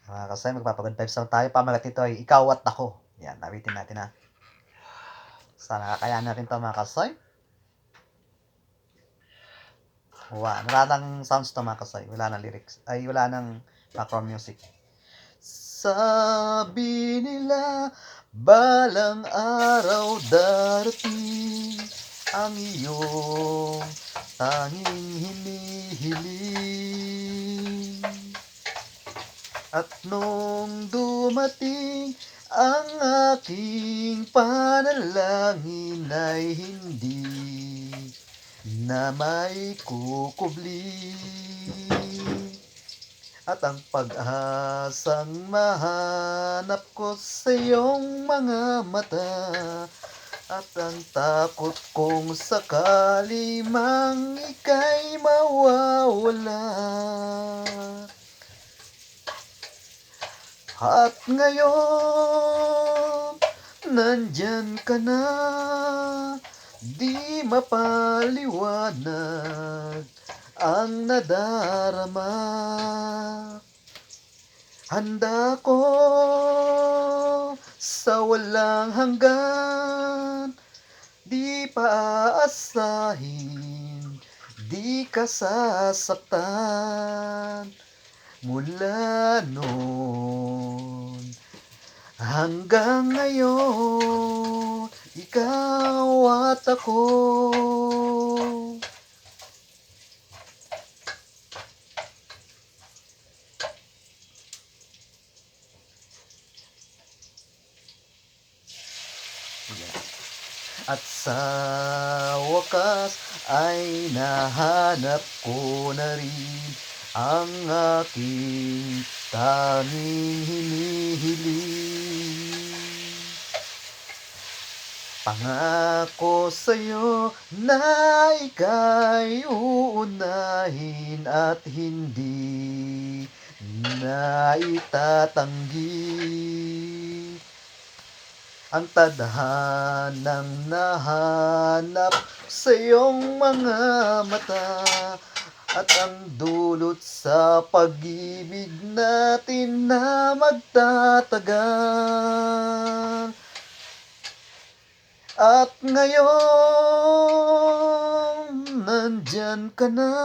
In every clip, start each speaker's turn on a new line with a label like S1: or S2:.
S1: Mga kasay, magpapa-good vibes naman tayo. Pamagat nito ay Ikaw at Ako. Yan, nawitin natin ha. Sana kakayanan natin to mga kasay. Wala nang sounds to mga kasay. Wala nang lyrics. Ay, wala nang background music. Sabi nila, balang araw darating ang iyong tanging hinihiling. At nung dumating ang aking panalangin ay hindi na may kukubli. At ang pag-asang mahanap ko sa iyong mga mata, at ang takot kong sakali mang ika'y mawawala. At ngayon, nandyan ka na, di mapaliwanag ang nadarama. Handa ko sa walang hanggan, di paaasahin, di ka sasaktan. Mula noon hanggang ngayon, ikaw at ako. At sa wakas ay nahanap ko na rin ang aking tanging hinihiling. Pangako sa'yo na ika'y uunahin at hindi na itatanggi. Ang tadhanang nahanap sa iyong mga mata, at ang dulot sa pag-ibig natin na magtatagal. At ngayon, nandyan ka na,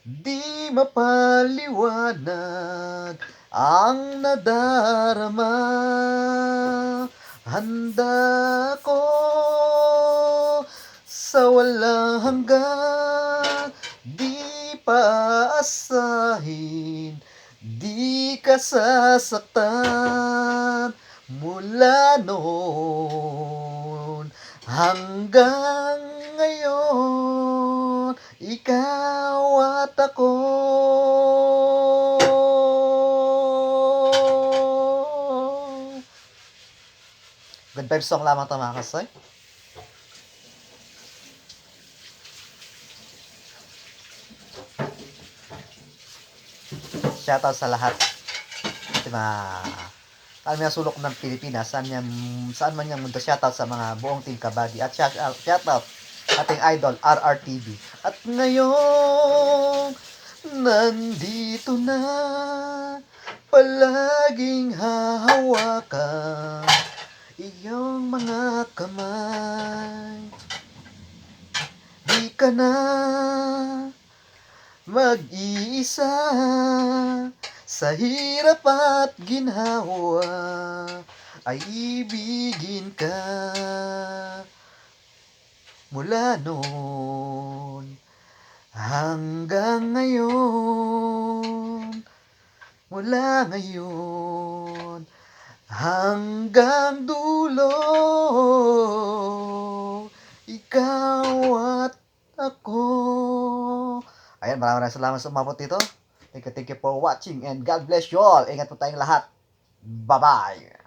S1: di mapaliwanag ang nadarama. Handa ko sa walang hanggan, di paasahin, di ka sasaktan. Mula noon hanggang ngayon, ikaw at ako. Good vibes song lamang ito mga kasoy. Shoutout sa lahat. At mga sulok ng Pilipinas, saan man yung mundo. Shoutout sa mga buong Team Kabady. At shoutout ating idol, RRTV. At ngayon, nandito na, palaging hahawakan iyong mga kamay. Di ka na mag-iisa sa hirap at ginhawa, ay ibigin ka. Mula noon hanggang ngayon, mula ngayon hanggang dulo, ikaw at ako. Ayan, maraming salamat sa umabot dito. Thank you for watching and God bless you all. Ingat po tayong lahat. Bye-bye.